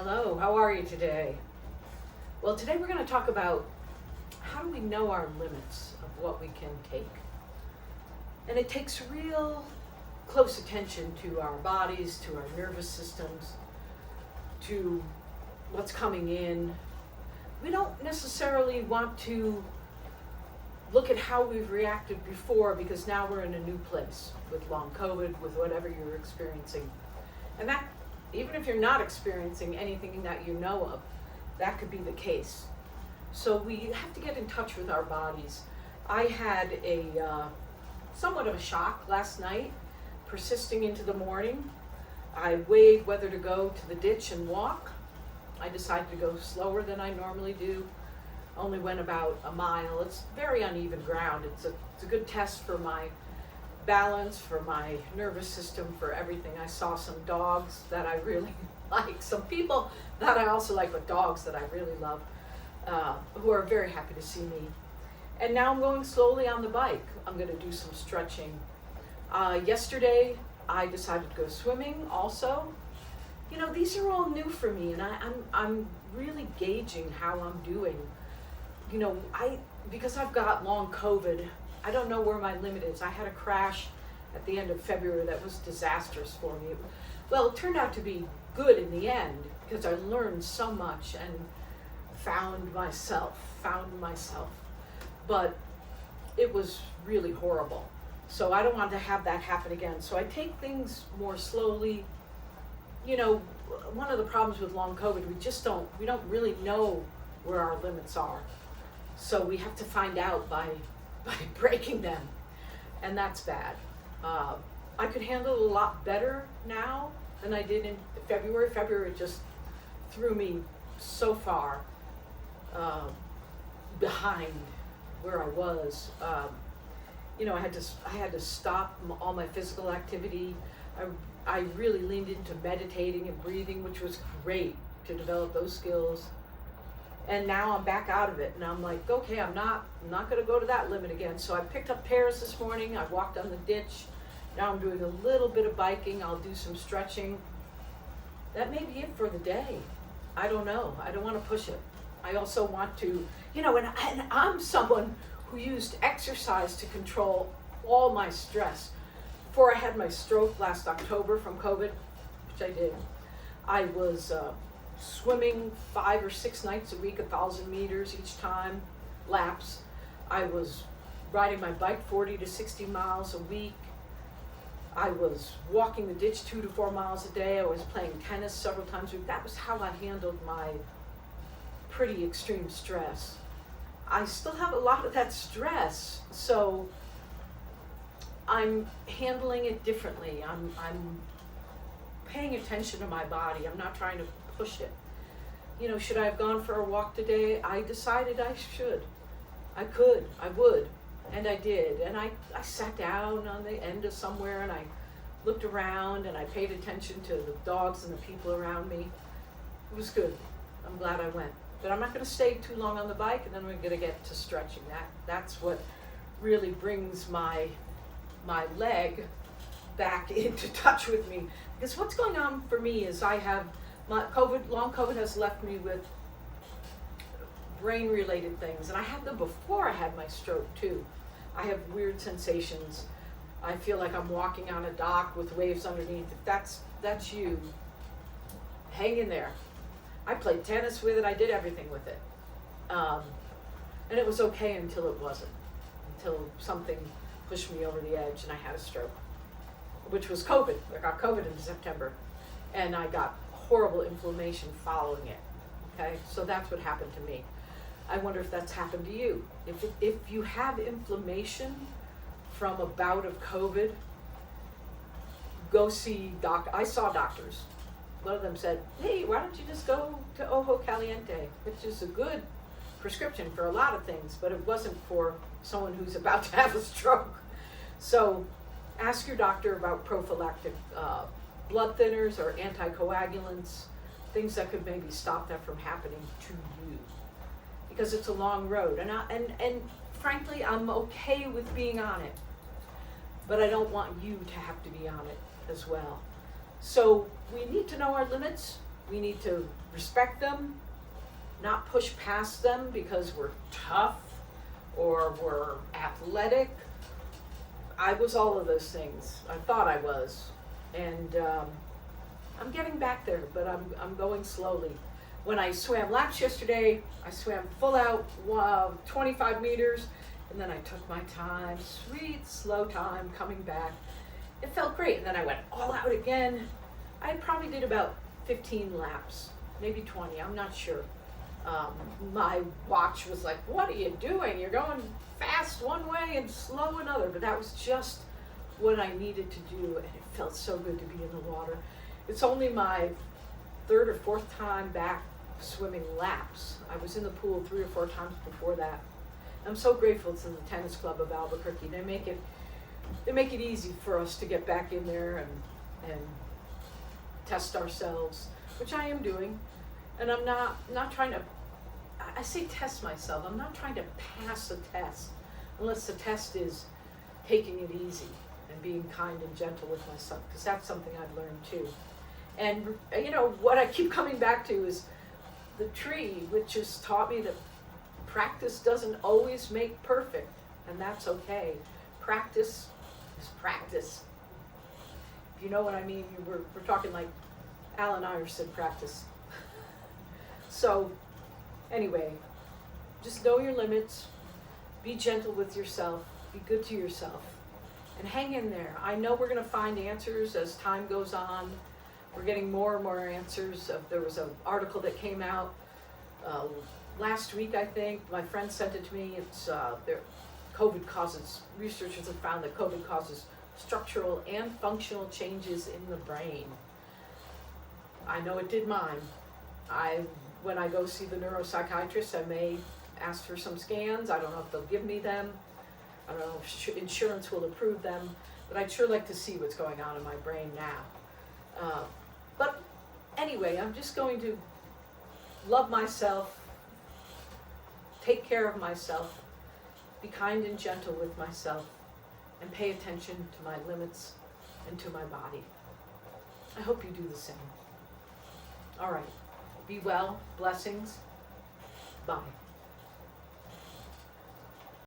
Hello, how are you today? Well, today we're going to talk about how do we know our limits of what we can take. And it takes real close attention to our bodies, to our nervous systems, to what's coming in. We don't necessarily want to look at how we've reacted before because now we're in a new place with long COVID, with whatever you're experiencing. And that, even if you're not experiencing anything that you know of, that could be the case. So we have to get in touch with our bodies. I had a somewhat of a shock last night, persisting into the morning. I weighed whether to go to the ditch and walk. I decided to go slower than I normally do. Only went about a mile. It's very uneven ground. It's a good test for my balance, for my nervous system, for everything. I saw some dogs that I really like, some people that I also like, but dogs that I really love, who are very happy to see me. And now I'm going slowly on the bike. I'm going to do some stretching. Yesterday, I decided to go swimming also. You know, these are all new for me, and I'm really gauging how I'm doing. You know, because I've got long COVID, I don't know where my limit is. I had a crash at the end of February that was disastrous for me. Well, it turned out to be good in the end because I learned so much and found myself. But it was really horrible. So I don't want to have that happen again. So I take things more slowly. You know, one of the problems with long COVID, we don't really know where our limits are. So we have to find out by breaking them, and that's bad. I could handle it a lot better now than I did in February. February just threw me so far behind where I was. You know, I had to stop all my physical activity. I really leaned into meditating and breathing, which was great to develop those skills. And now I'm back out of it, and I'm like, okay, I'm not going to go to that limit again. So I picked up pears this morning. I walked on the ditch. Now I'm doing a little bit of biking. I'll do some stretching. That may be it for the day. I don't know. I don't want to push it. I also want to, you know, and I'm someone who used exercise to control all my stress. Before I had my stroke last October from COVID, which I did, I was swimming 5 or 6 nights a week, 1,000 meters each time, laps. I was riding my bike 40 to 60 miles a week. I was walking the ditch 2 to 4 miles a day. I was playing tennis several times a week. That was how I handled my pretty extreme stress. I still have a lot of that stress, so I'm handling it differently. I'm paying attention to my body. I'm not trying to push it. You know, should I have gone for a walk today? I decided I should. I could. I would. And I did. And I sat down on the end of somewhere and I looked around and I paid attention to the dogs and the people around me. It was good. I'm glad I went. But I'm not going to stay too long on the bike, and then we're going to get to stretching. That's what really brings my leg back into touch with me. Because what's going on for me is I have long COVID has left me with brain-related things, and I had them before I had my stroke too. I have weird sensations. I feel like I'm walking on a dock with waves underneath. If that's you, hang in there. I played tennis with it. I did everything with it, and it was okay until it wasn't. Until something pushed me over the edge, and I had a stroke, which was COVID. I got COVID in September, and I got horrible inflammation following it. Okay, so that's what happened to me. I wonder if that's happened to you. If you have inflammation from a bout of COVID, go see I saw doctors. One of them said, hey, why don't you just go to Ojo Caliente, which is a good prescription for a lot of things, but it wasn't for someone who's about to have a stroke. So ask your doctor about prophylactic blood thinners or anticoagulants, things that could maybe stop that from happening to you, because it's a long road. And frankly, I'm okay with being on it, but I don't want you to have to be on it as well. So we need to know our limits. We need to respect them, not push past them because we're tough or we're athletic. I was all of those things. I thought I was. And I'm getting back there, but I'm going slowly. When I swam laps yesterday, I swam full out 25 meters, and then I took my time, sweet, slow time, coming back. It felt great, and then I went all out again. I probably did about 15 laps, maybe 20, I'm not sure. My watch was like, what are you doing? You're going fast one way and slow another, but that was just what I needed to do, and it felt so good to be in the water. It's only my third or fourth time back swimming laps. I was in the pool 3 or 4 times before that. I'm so grateful to the Tennis Club of Albuquerque. They make it easy for us to get back in there and test ourselves, which I am doing. And I'm not trying to, I say test myself, I'm not trying to pass a test, unless the test is taking it easy and being kind and gentle with myself, because that's something I've learned too. And you know, what I keep coming back to is the tree, which has taught me that practice doesn't always make perfect, and that's okay. Practice is practice. If you know what I mean, we're talking like Alan Iverson practice. So anyway, just know your limits, be gentle with yourself, be good to yourself, and hang in there. I know we're going to find answers as time goes on. We're getting more and more answers. There was an article that came out last week, I think. My friend sent it to me. It's COVID causes, researchers have found that COVID causes structural and functional changes in the brain. I know it did mine. When I go see the neuropsychiatrist, I may ask for some scans. I don't know if they'll give me them. I don't know if insurance will approve them, but I'd sure like to see what's going on in my brain now. But anyway, I'm just going to love myself, take care of myself, be kind and gentle with myself, and pay attention to my limits and to my body. I hope you do the same. All right. Be well. Blessings. Bye.